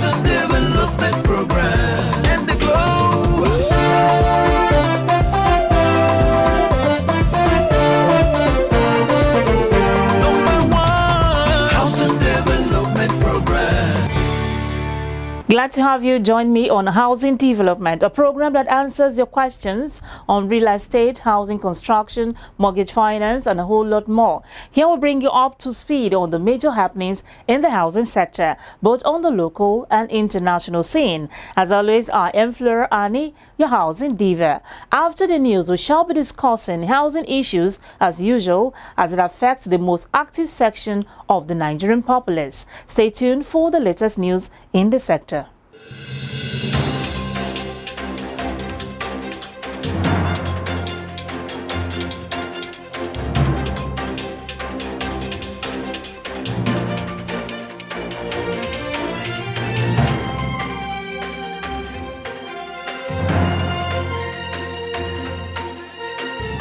Housing Development Program and the globe. Number one, Housing Development Program. Glad to have you join me on Housing Development, a program that answers your questions on real estate, housing construction, mortgage finance, and a whole lot more. Here we'll bring you up to speed on the major happenings in the housing sector, both on the local and international scene. As always, I am Fleur Ani, your housing diva. After the news, we shall be discussing housing issues as usual as it affects the most active section of the Nigerian populace. Stay tuned for the latest news in the sector.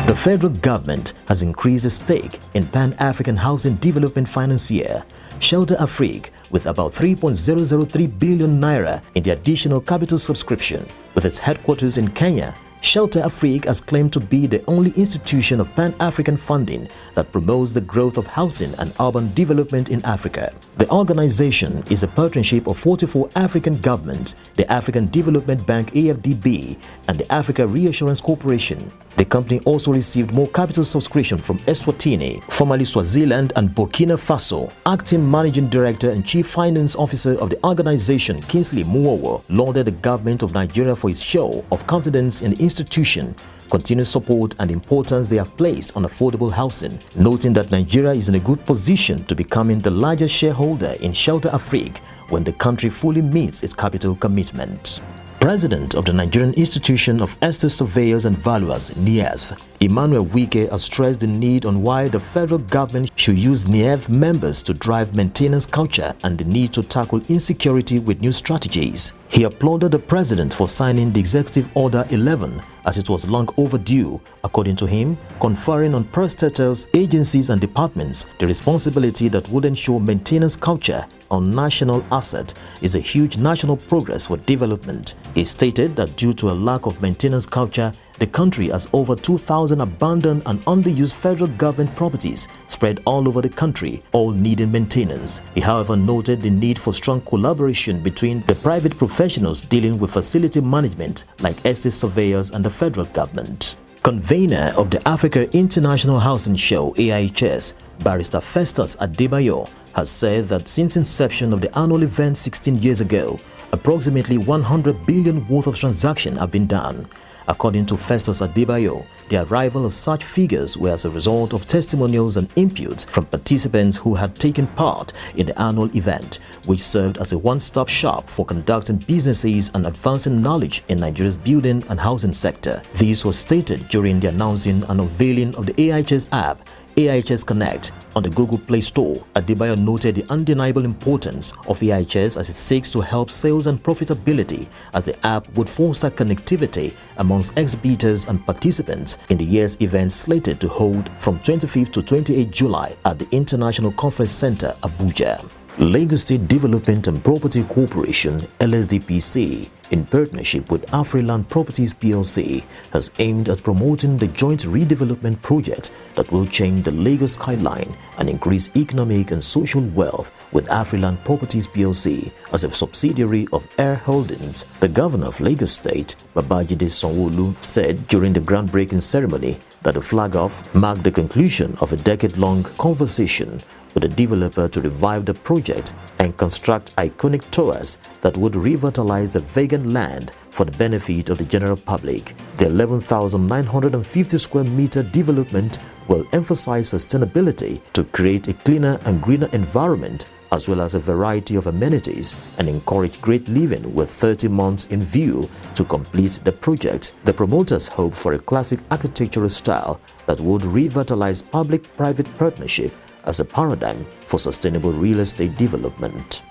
The federal government has increased its stake in Pan-African housing development financier Shelter Afrique with about 3.003 billion naira in the additional capital subscription. With its headquarters in Kenya, Shelter Afrique has claimed to be the only institution of Pan-African funding that promotes the growth of housing and urban development in Africa. The organization is a partnership of 44 African governments, the African Development Bank AFDB, and the Africa Reassurance Corporation. The company also received more capital subscription from Eswatini, formerly Swaziland, and Burkina Faso. Acting Managing Director and Chief Finance Officer of the organization, Kingsley Muowo, lauded the government of Nigeria for its show of confidence in the institution, continued support, and importance they have placed on affordable housing, noting that Nigeria is in a good position to becoming the largest shareholder in Shelter Afrique when the country fully meets its capital commitments. President of the Nigerian Institution of Estate Surveyors and Valuers, NIEV, Emmanuel Wike, has stressed the need on why the federal government should use NIEV members to drive maintenance culture and the need to tackle insecurity with new strategies. He applauded the president for signing the Executive Order 11 as it was long overdue, according to him, conferring on parastatals, agencies and departments the responsibility that would ensure maintenance culture on national asset is a huge national progress for development. He stated that due to a lack of maintenance culture, the country has over 2,000 abandoned and underused federal government properties spread all over the country, all needing maintenance. He, however, noted the need for strong collaboration between the private professionals dealing with facility management like estate surveyors and the federal government. Convener of the Africa International Housing Show, AIHS, Barrister Festus Adebayo, has said that since inception of the annual event 16 years ago, approximately 100 billion worth of transactions have been done. According to Festus Adebayo, the arrival of such figures were as a result of testimonials and inputs from participants who had taken part in the annual event, which served as a one-stop shop for conducting businesses and advancing knowledge in Nigeria's building and housing sector. This was stated during the announcing and unveiling of the AIHS app, AIHS Connect, on the Google Play Store. Adebayo noted the undeniable importance of AIHS as it seeks to help sales and profitability, as the app would foster connectivity amongst exhibitors and participants in the year's event slated to hold from 25th to 28 July at the International Conference Center, Abuja. Lagos State Development and Property Corporation, LSDPC, in partnership with Afriland Properties PLC, has aimed at promoting the joint redevelopment project that will change the Lagos skyline and increase economic and social wealth, with Afriland Properties PLC as a subsidiary of Air Holdings. The governor of Lagos State, Babajide Sanwo-Olu, said during the groundbreaking ceremony that the flag-off marked the conclusion of a decade-long conversation with the developer to revive the project and construct iconic towers that would revitalize the vacant land for the benefit of the general public. The 11,950 square meter development will emphasize sustainability to create a cleaner and greener environment, as well as a variety of amenities, and encourage great living, with 30 months in view to complete the project. The promoters hope for a classic architectural style that would revitalize public-private partnership as a paradigm for sustainable real estate development.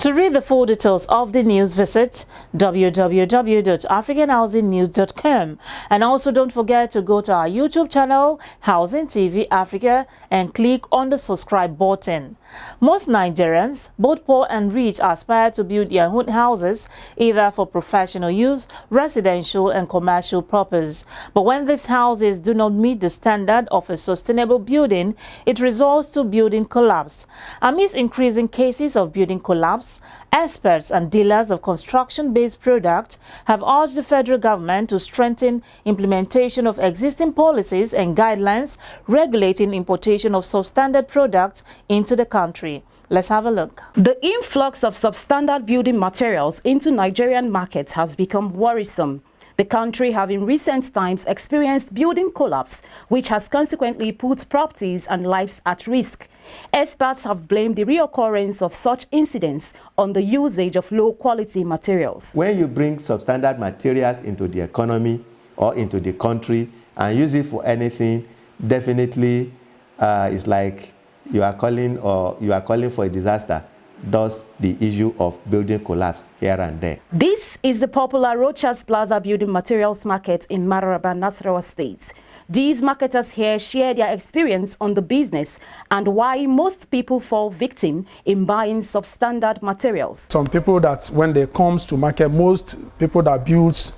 To read the full details of the news, visit www.africanhousingnews.com, and also don't forget to go to our YouTube channel, Housing TV Africa, and click on the subscribe button. Most Nigerians, both poor and rich, aspire to build their own houses, either for professional use, residential and commercial purpose. But when these houses do not meet the standard of a sustainable building, it results to building collapse. Amidst increasing cases of building collapse, experts and dealers of construction-based products have urged the federal government to strengthen implementation of existing policies and guidelines regulating importation of substandard products into the country. Let's have a look. The influx of substandard building materials into Nigerian markets has become worrisome. The country have in recent times experienced building collapse, which has consequently put properties and lives at risk. Experts have blamed the reoccurrence of such incidents on the usage of low-quality materials. When you bring substandard materials into the economy or into the country and use it for anything, definitely it's like you are calling for a disaster. Thus the issue of building collapse here and there. This is the popular Rochas Plaza building materials market in Mararaba, Nasarawa State. These marketers here share their experience on the business and why most people fall victim in buying substandard materials. Some people that when they comes to market, most people that builds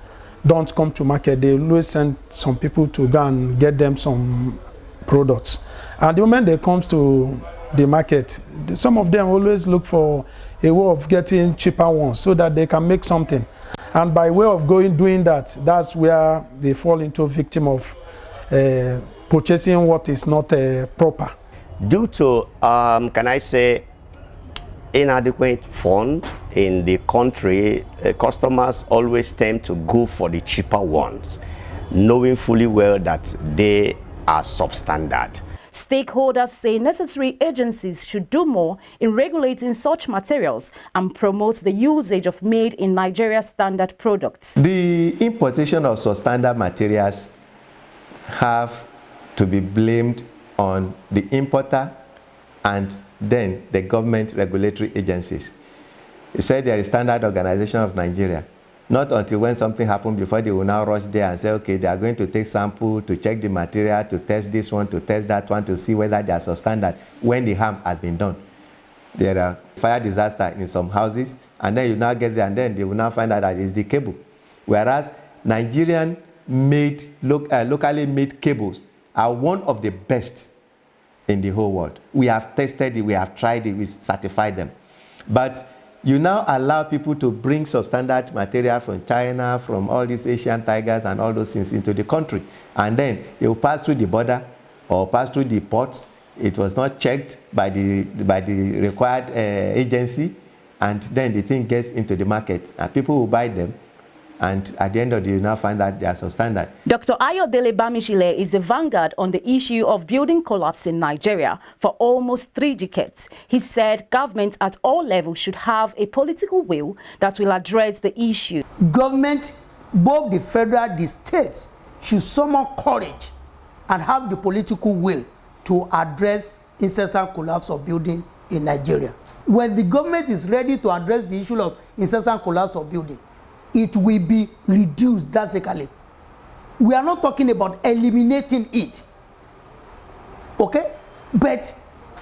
don't come to market. They always send some people to go and get them some products. And the moment they comes to the market, some of them always look for a way of getting cheaper ones so that they can make something. And by way of doing that, that's where they fall into victim of purchasing what is not proper. Due to, can I say, inadequate fund in the country, customers always tend to go for the cheaper ones, knowing fully well that they are substandard. Stakeholders say necessary agencies should do more in regulating such materials and promote the usage of made in Nigeria standard products. The importation of substandard materials have to be blamed on the importer and then the government regulatory agencies. You said there is Standard Organization of Nigeria. Not until when something happened before they will now rush there and say, okay, they are going to take sample to check the material, to test this one, to test that one, to see whether they are substandard when the harm has been done. There are fire disaster in some houses, and then you now get there and then they will now find out that it's the cable. Whereas Nigerian made, locally made cables are one of the best in the whole world. We have tested it, we have tried it, we certified them. But you now allow people to bring substandard material from China, from all these Asian tigers and all those things into the country. And then they will pass through the border or pass through the ports. It was not checked by the required agency. And then the thing gets into the market. And people will buy them. And at the end of the day, you now find that they are substandard. Dr. Ayodele Bamishile is a vanguard on the issue of building collapse in Nigeria for almost 3 decades. He said government at all levels should have a political will that will address the issue. Government, both the federal and the states, should summon courage and have the political will to address incessant collapse of building in Nigeria. When the government is ready to address the issue of incessant collapse of building, it will be reduced drastically. We are not talking about eliminating it, okay? But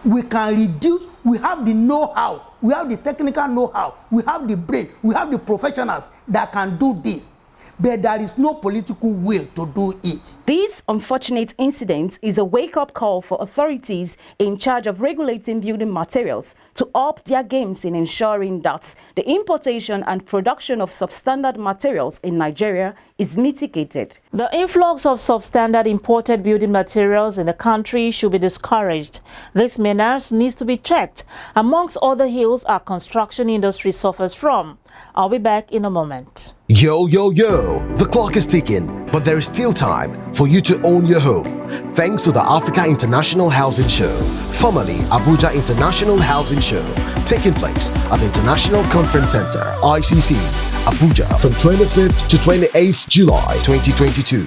we can reduce, we have the know-how, we have the technical know-how, we have the brain, we have the professionals that can do this. But there is no political will to do it. This unfortunate incident is a wake-up call for authorities in charge of regulating building materials to up their games in ensuring that the importation and production of substandard materials in Nigeria is mitigated. The influx of substandard imported building materials in the country should be discouraged. This menace needs to be checked, amongst other ills our construction industry suffers from. I'll be back in a moment. Yo, yo, yo, the clock is ticking, but there is still time for you to own your home. Thanks to the Africa International Housing Show, formerly Abuja International Housing Show, taking place at the International Conference Center, ICC, Abuja from 25th to 28th July 2022.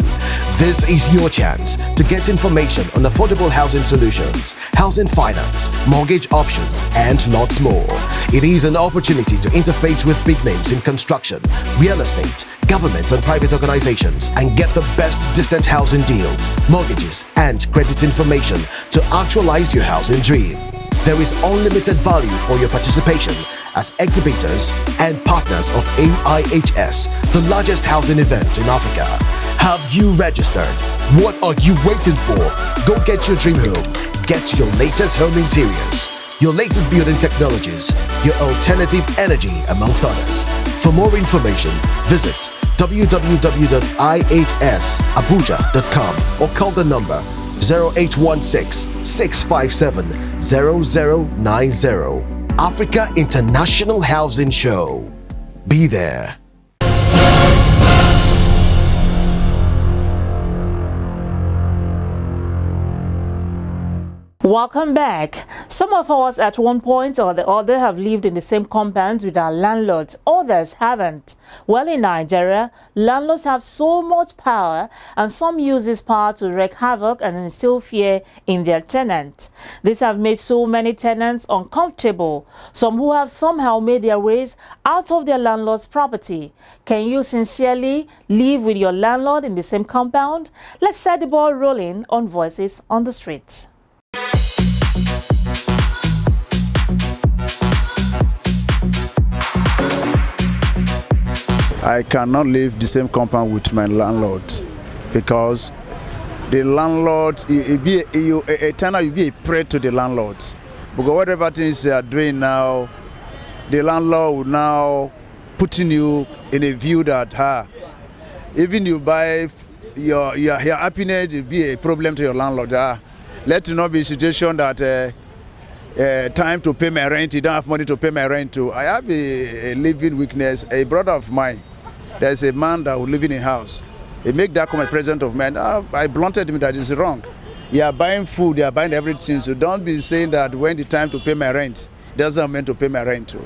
This is your chance to get information on affordable housing solutions, housing finance, mortgage options, and lots more. It is an opportunity to interface with big names in construction, real estate, government and private organizations and get the best decent housing deals, mortgages, and credit information to actualize your housing dream. There is unlimited value for your participation as exhibitors and partners of AIHS, the largest housing event in Africa. Have you registered? What are you waiting for? Go get your dream home. Get your latest home interiors, your latest building technologies, your alternative energy, amongst others. For more information, visit www.ihsabuja.com or call the number 0816-657-0090. Africa International Housing Show. Be there. Welcome back. Some of us at one point or the other have lived in the same compounds with our landlords. Others haven't. Well, in Nigeria, landlords have so much power and some use this power to wreak havoc and instill fear in their tenants. These have made so many tenants uncomfortable, some who have somehow made their ways out of their landlord's property. Can you sincerely live with your landlord in the same compound? Let's set the ball rolling on Voices on the Street. I cannot live the same compound with my landlord because the landlord, a tenant will be a prey to the landlord. Because whatever things they are doing now, the landlord will now putting you in a view that even you buy your happiness will be a problem to your landlord. Let it not be a situation that time to pay my rent, you don't have money to pay my rent too. I have a living weakness. A brother of mine, there's a man that will live in a house. He make that come a present of mine. I blunted him that is wrong. You are buying food, you are buying everything. So don't be saying that when the time to pay my rent, doesn't mean to pay my rent too.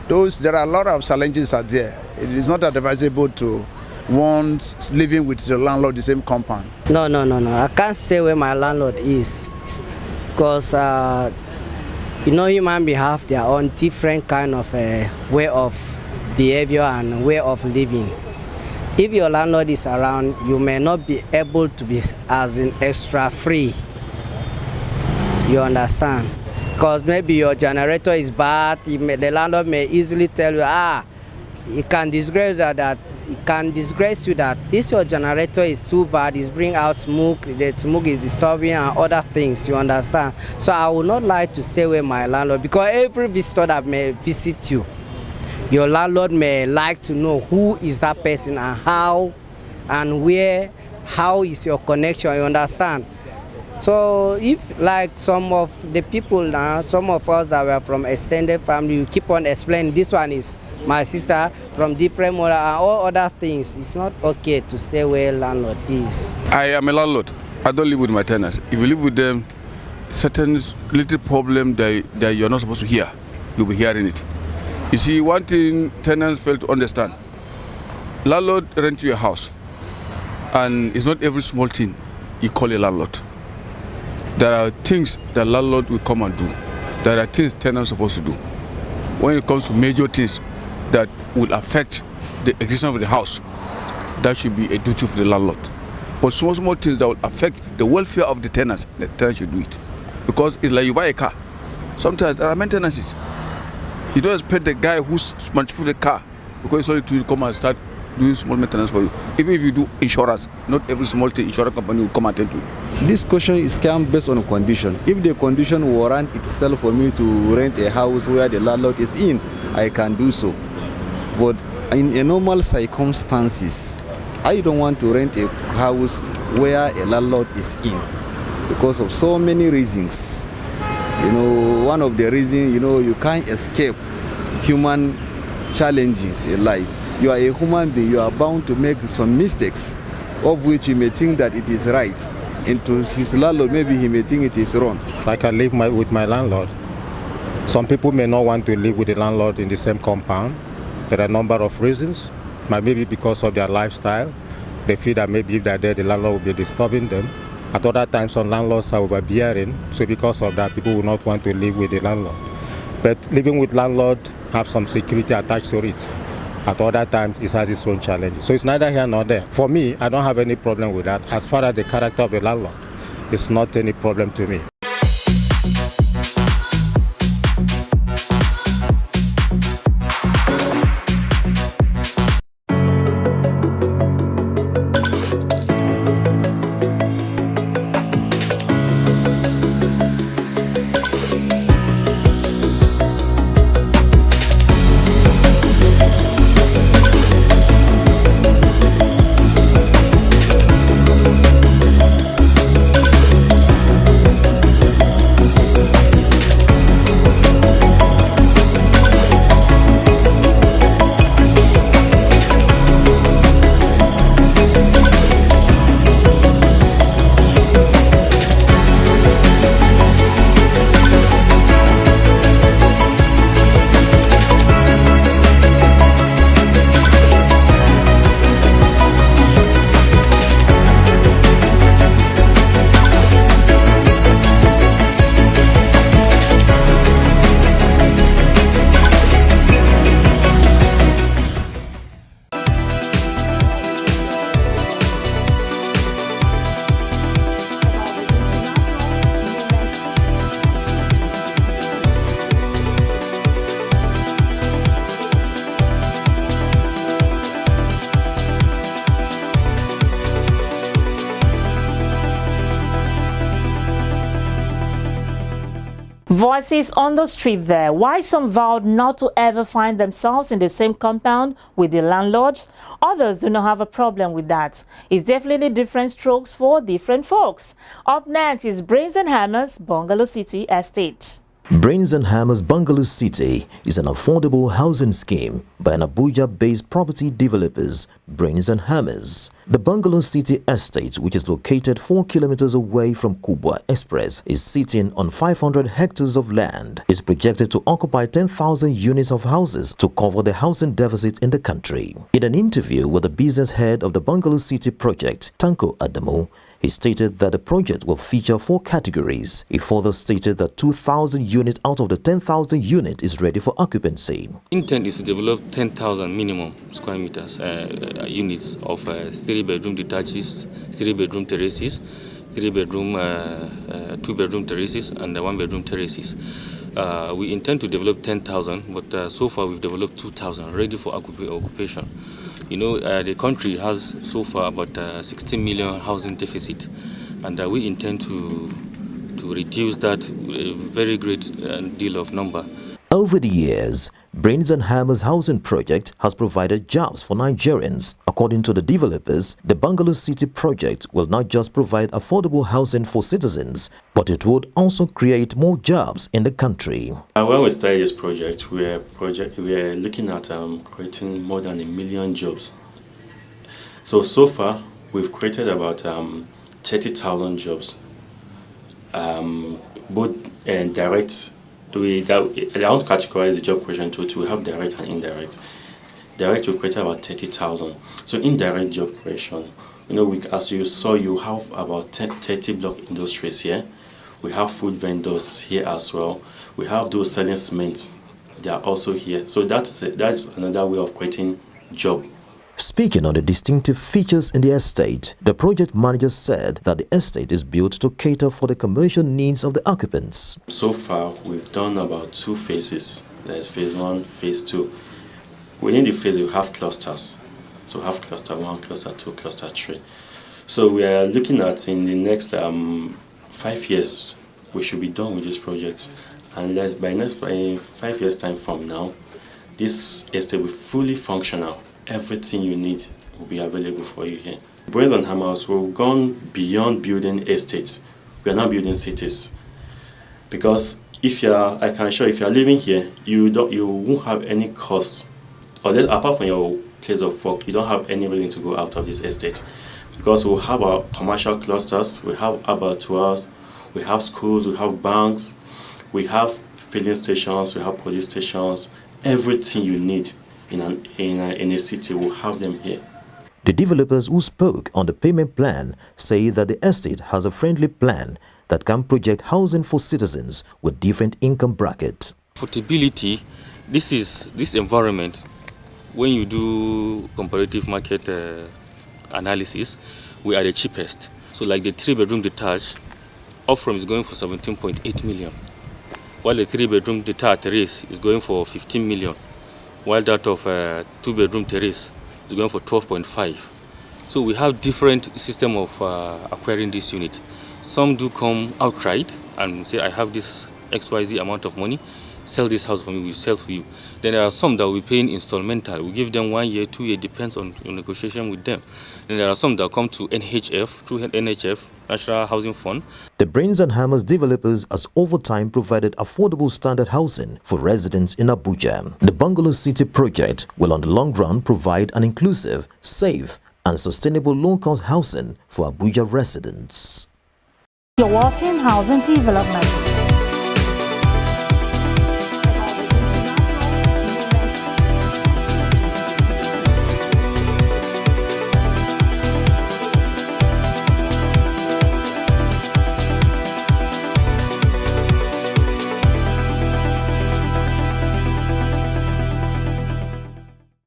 There are a lot of challenges out there. It is not advisable to want living with the landlord the same compound. No. I can't say where my landlord is because human beings have their own different kind of way of behavior and way of living. If your landlord is around, you may not be able to be as in extra free. You understand? Because maybe your generator is bad, the landlord may easily tell you, it can disgrace you that this your generator is too bad, it's bringing out smoke, the smoke is disturbing and other things, you understand? So I would not like to stay with my landlord because every visitor that may visit you, your landlord may like to know who is that person and how and where, how is your connection, you understand? So if like some of the people now, some of us that were from extended family, you keep on explaining this one is my sister from different mother and all other things, it's not okay to stay where landlord is. I am a landlord. I don't live with my tenants. If you live with them, certain little problem that you're not supposed to hear, you'll be hearing it. You see, one thing tenants fail to understand. Landlord rent you a house, and it's not every small thing you call a landlord. There are things that landlord will come and do. There are things tenants are supposed to do. When it comes to major things that will affect the existence of the house, that should be a duty for the landlord. But small things that will affect the welfare of the tenant should do it. Because it's like you buy a car. Sometimes there are maintenances. You don't expect the guy who's manufactured the car because it's only to come and start doing small maintenance for you. Even if you do insurance, not every small thing insurance company will come and attend to. This question is based on a condition. If the condition warrant itself for me to rent a house where the landlord is in, I can do so. But in a normal circumstances, I don't want to rent a house where a landlord is in because of so many reasons. One of the reasons, you can't escape human challenges in life. You are a human being, you are bound to make some mistakes, of which you may think that it is right. And to his landlord, maybe he may think it is wrong. I can live with my landlord. Some people may not want to live with the landlord in the same compound. There are a number of reasons. Maybe because of their lifestyle. They feel that maybe if they're there, the landlord will be disturbing them. At other times, some landlords are overbearing. So because of that, people will not want to live with the landlord. But living with landlord have some security attached to it. At other times, it has its own challenges. So it's neither here nor there. For me, I don't have any problem with that. As far as the character of the landlord, it's not any problem to me. Voices on the street there. Why some vowed not to ever find themselves in the same compound with the landlords. Others do not have a problem with that. It's definitely different strokes for different folks. Up next is Brains and Hammers, Bungalow City Estate. Brains and Hammers Bungalow City is an affordable housing scheme by an Abuja-based property developers, Brains and Hammers. The Bungalow City Estate, which is located 4 kilometers away from Kubwa Express, is sitting on 500 hectares of land. It's projected to occupy 10,000 units of houses to cover the housing deficit in the country. In an interview with the business head of the Bungalow City project, Tanko Adamu, he stated that the project will feature 4 categories. He further stated that 2,000 units out of the 10,000 unit is ready for occupancy. Intent is to develop 10,000 minimum square meters units of 3-bedroom detaches, 3-bedroom terraces, 3-bedroom, 2-bedroom terraces, and 1-bedroom terraces. We intend to develop 10,000, but so far we've developed 2,000 ready for occupation. You know, the country has so far about 16 million housing deficit, and we intend to reduce that very great deal of number. Over the years, Brains and Hammers housing project has provided jobs for Nigerians. According to the developers, the Bungalow City project will not just provide affordable housing for citizens, but it would also create more jobs in the country. When we started this project, we are looking at creating more than 1 million jobs. So far, we've created about 30,000 jobs, both direct. I don't categorize the job creation to two. We have direct and indirect. Direct, we created about 30,000. So indirect job creation, you know, as you saw, you have about 30 block industries here. We have food vendors here as well. We have those selling cement. They are also here. So that's another way of creating job. Speaking on the distinctive features in the estate, the project manager said that the estate is built to cater for the commercial needs of the occupants. So far, we've done about 2 phases. There's phase 1, phase 2. Within the phase, we have clusters. So we have cluster 1, cluster 2, cluster 3. So we are looking at in the next 5 years, we should be done with this project. And by next 5 years' time from now, this estate will be fully functional. Everything you need will be available for you here. Brains and Hammers, we've gone beyond building estates. We are now building cities. Because I can assure you, if you are living here, you won't have any cost, or apart from your place of work, you don't have any reason to go out of this estate. Because we'll have our commercial clusters, we have abattoirs, we have schools, we have banks, we have filling stations, we have police stations. Everything you need in a city will have them here. The developers who spoke on the payment plan say that the estate has a friendly plan that can project housing for citizens with different income brackets. Affordability, this environment, when you do comparative market analysis, we are the cheapest. So like the 3-bedroom detached, off-from is going for 17.8 million, while the 3-bedroom detached terrace is going for 15 million, while that of 2-bedroom terrace is going for 12.5. So we have different system of acquiring this unit. Some do come outright and say, I have this XYZ amount of money, sell this house for me, we sell for you. Then there are some that we pay in installmental. We give them 1 year, 2 year, depends on your negotiation with them. Then there are some that come to NHF, through NHF, National Housing Fund. The Brains and Hammers developers has over time provided affordable standard housing for residents in Abuja. The Bungalow City project will on the long run provide an inclusive, safe and sustainable low-cost housing for Abuja residents. You're watching Housing Development.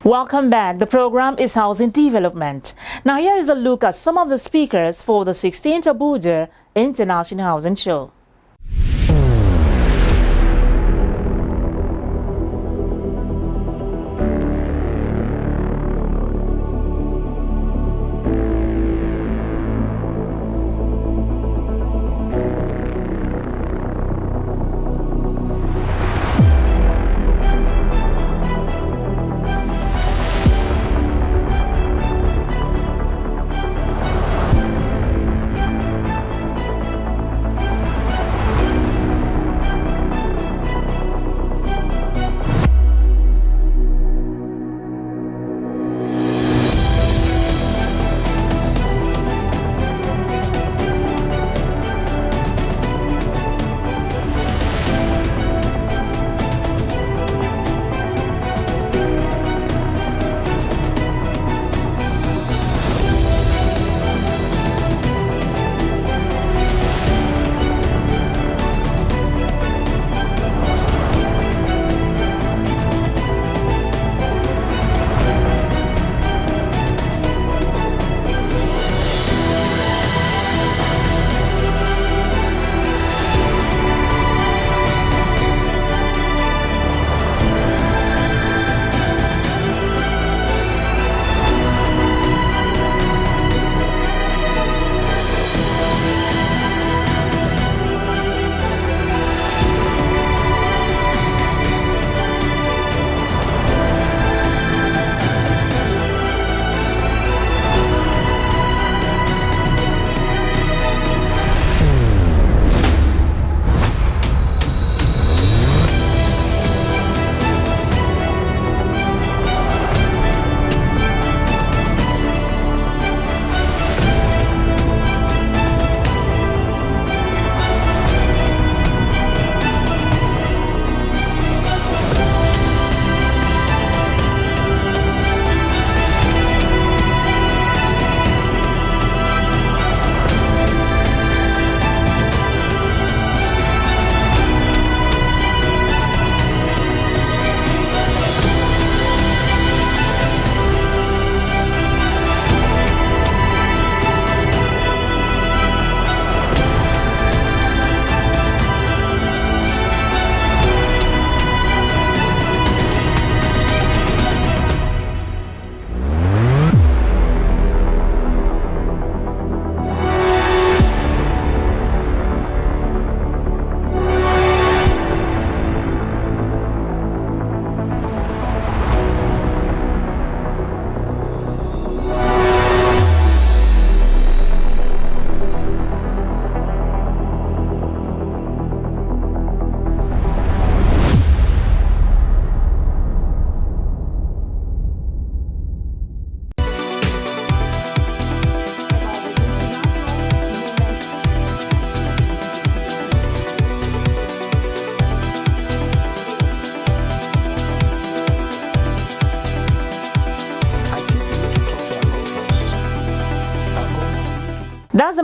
Welcome back. The program is Housing Development. Now here is a look at some of the speakers for the 16th Abuja International Housing Show.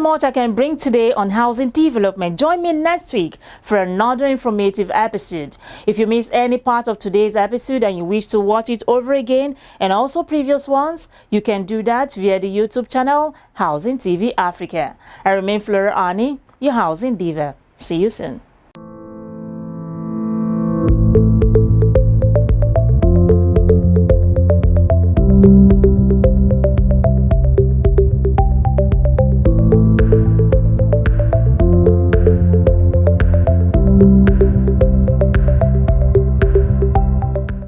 much I can bring today on housing development. Join me next week for another informative episode. If you missed any part of today's episode and you wish to watch it over again and also previous ones, you can do that via the YouTube channel Housing TV Africa. I remain Flora Ani, your housing diva. See you soon.